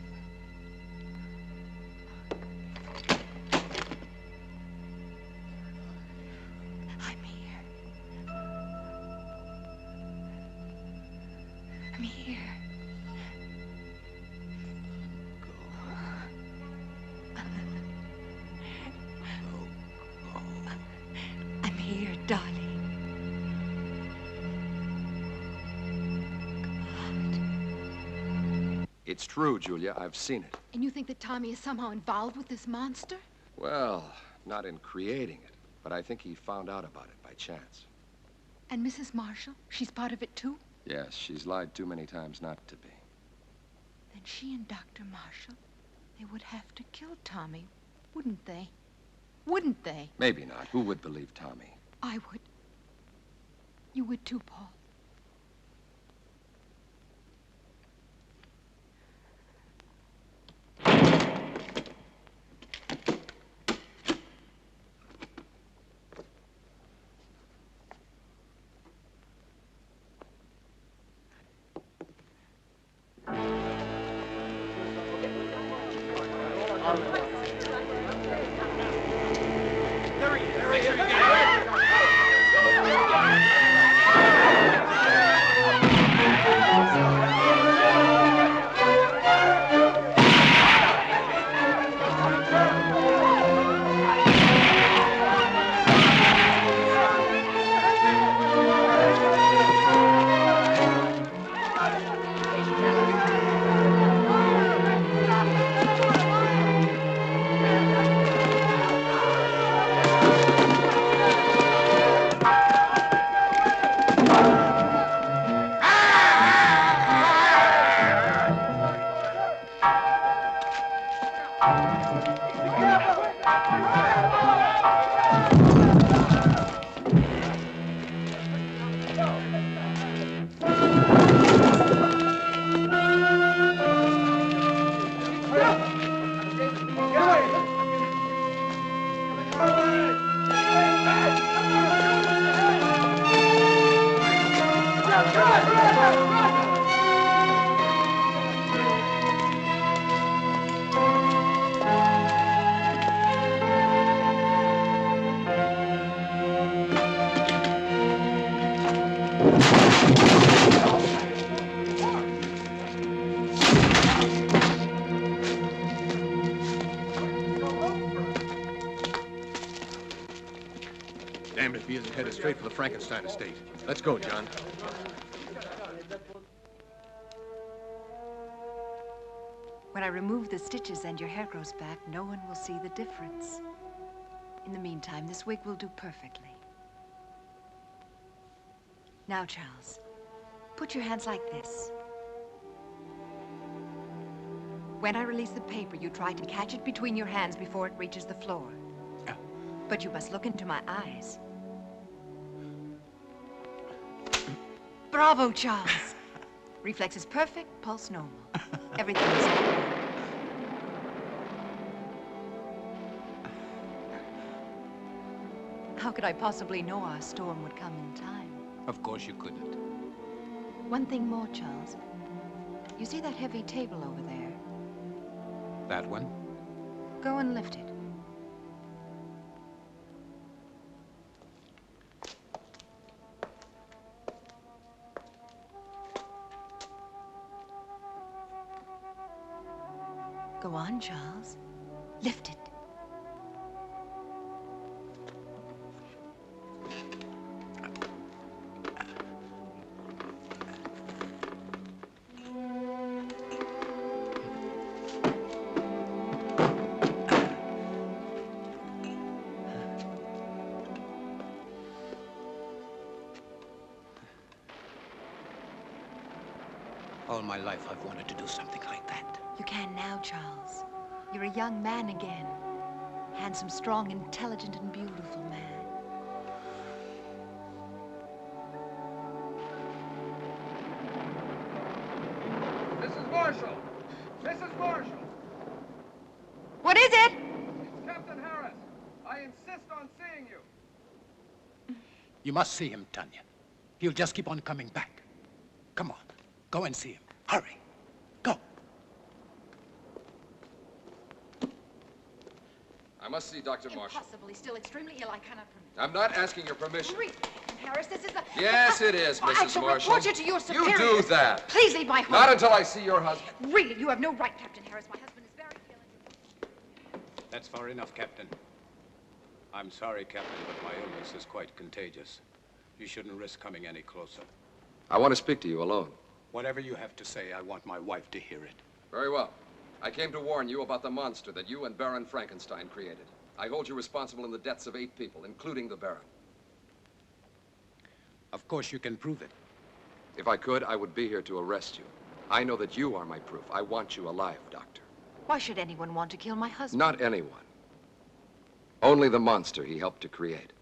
I'm here. I'm here. I'm here, darling. It's true, Julia. I've seen it. And you think that Tommy is somehow involved with this monster? Well, not in creating it, but I think he found out about it by chance. And Mrs. Marshall? She's part of it too? Yes, she's lied too many times not to be. Then she and Dr. Marshall, they would have to kill Tommy, wouldn't they? Wouldn't they? Maybe not. Who would believe Tommy? I would. You would too, Paul. Damned if he isn't headed straight for the Frankenstein estate. Let's go, John. When I remove the stitches and your hair grows back, no one will see the difference. In the meantime, this wig will do perfectly. Now, Charles, put your hands like this. When I release the paper, you try to catch it between your hands before it reaches the floor. But you must look into my eyes. Bravo, Charles. Reflex is perfect, pulse normal. Everything is normal. How could I possibly know our storm would come in time? Of course you couldn't. One thing more, Charles. You see that heavy table over there? That one? Go and lift it. Go on, Charles. Lift it. All my life, I've wanted to do something like that. You can now, Charles. You're a young man again. Handsome, strong, intelligent, and beautiful man. Mrs. Marshall! Mrs. Marshall! What is it? It's Captain Harris. I insist on seeing you. You must see him, Tanya. He'll just keep on coming back. Come on, go and see him. Hurry. Go. I must see Dr. Marshall. Impossible. Still extremely ill. I cannot permit. I'm not asking your permission. Really, Captain Harris, this is a... Yes, it is, Mrs. I shall Marshall. report you to your superiors. You do that. Please leave my home. Not until I see your husband. Really, you have no right, Captain Harris. My husband is very ill. That's far enough, Captain. I'm sorry, Captain, but my illness is quite contagious. You shouldn't risk coming any closer. I want to speak to you alone. Whatever you have to say, I want my wife to hear it. Very well. I came to warn you about the monster that you and Baron Frankenstein created. I hold you responsible in the deaths of 8 people, including the Baron. Of course you can prove it. If I could, I would be here to arrest you. I know that you are my proof. I want you alive, Doctor. Why should anyone want to kill my husband? Not anyone. Only the monster he helped to create.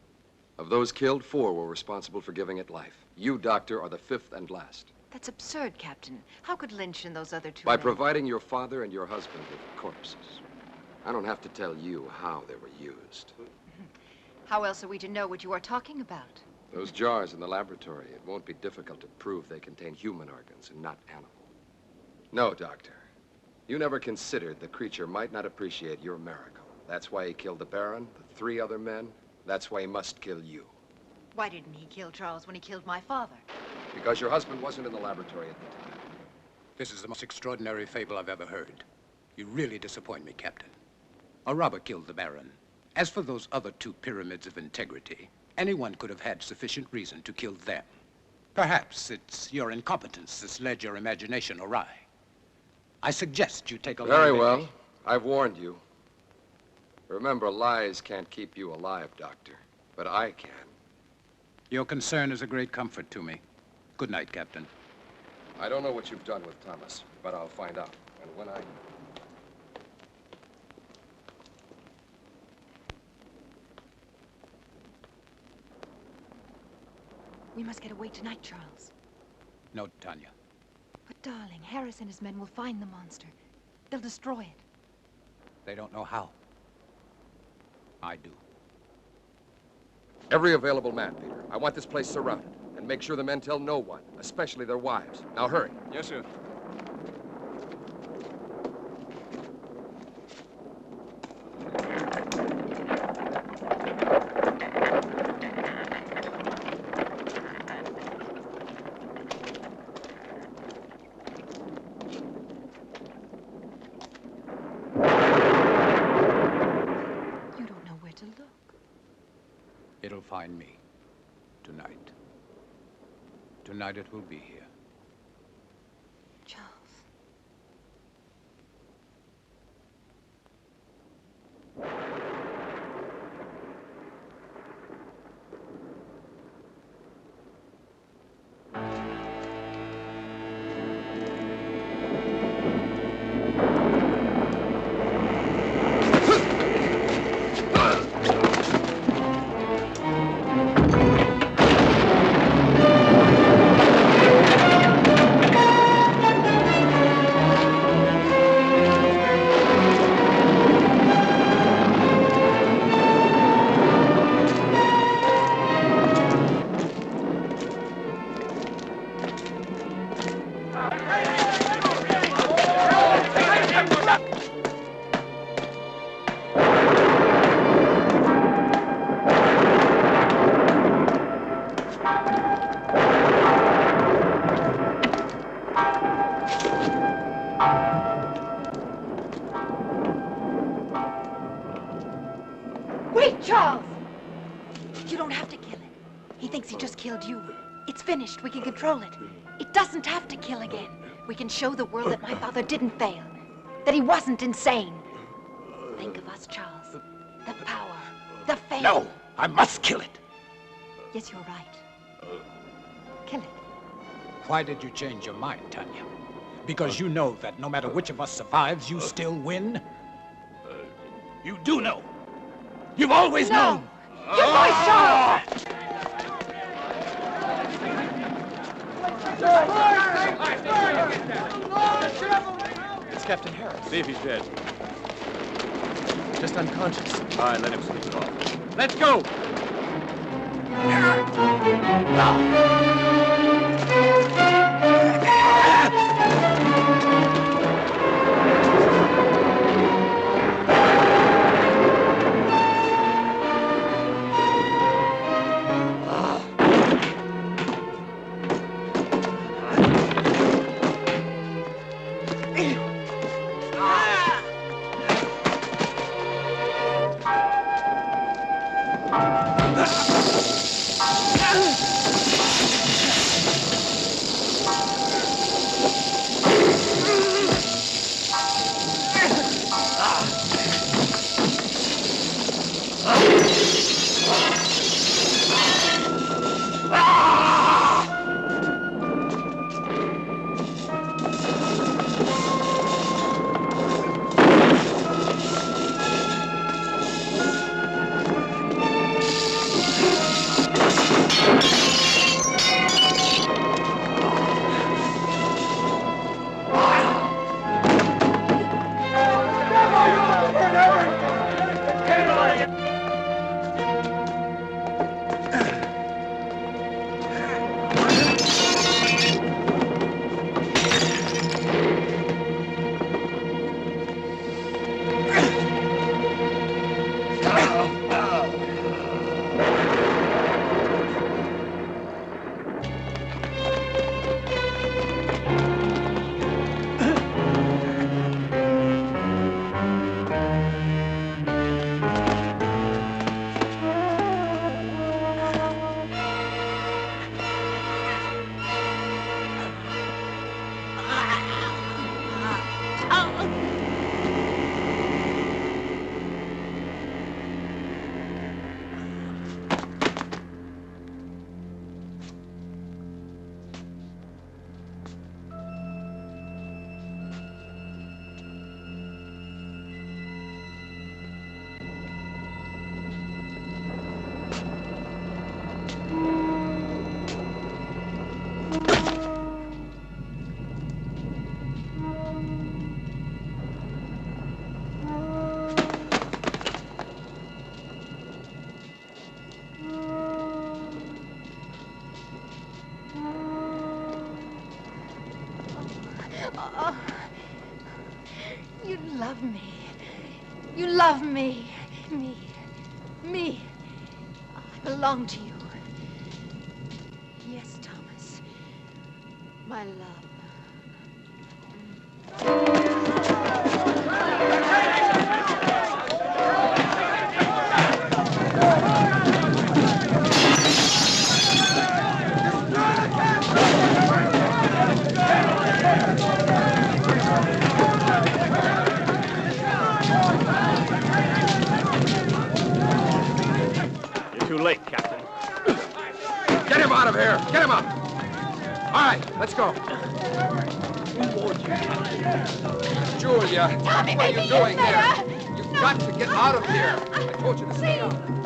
Of those killed, 4 were responsible for giving it life. You, Doctor, are the 5th and last. That's absurd, Captain. How could Lynch and those other 2 By men... providing your father and your husband with corpses. I don't have to tell you how they were used. How else are we to know what you are talking about? Those jars in the laboratory, it won't be difficult to prove they contain human organs and not animal. No, Doctor. You never considered the creature might not appreciate your miracle. That's why he killed the Baron, the 3 other men. That's why he must kill you. Why didn't he kill Charles when he killed my father? Because your husband wasn't in the laboratory at the time. This is the most extraordinary fable I've ever heard. You really disappoint me, Captain. A robber killed the Baron. As for those other 2 pyramids of integrity, anyone could have had sufficient reason to kill them. Perhaps it's your incompetence that's led your imagination awry. I suggest you take a long Very vacation. well. I've warned you. Remember, lies can't keep you alive, Doctor. But I can. Your concern is a great comfort to me. Good night, Captain. I don't know what you've done with Thomas, but I'll find out. And when I... We must get away tonight, Charles. No, Tanya. But, darling, Harris and his men will find the monster. They'll destroy it. They don't know how. I do. Every available man, Peter. I want this place surrounded. And make sure the men tell no one, especially their wives. Now hurry. Yes, sir. You don't know where to look. It'll find me. Tonight. Tonight it will be here. Charles. Charles! You don't have to kill it. He thinks he just killed you. It's finished. We can control it. It doesn't have to kill again. We can show the world that my father didn't fail. That he wasn't insane. Think of us, Charles. The power. The fame. No, I must kill it. Yes, you're right. Kill it. Why did you change your mind, Tanya? Because you know that no matter which of us survives, you still win? You do know. You've always known. Your voice, Charles! It's Captain Harris. See if he's dead. Just unconscious. All right, let him sleep it off. Let's go! Oh, you love me. You love me. Me. I belong to you. Yes, Thomas. My love. Too late, Captain. Get him out of here! Get him up! All right, let's go. Julia, Tommy, what are you doing here? You've got to get out of here. I told you to stay out.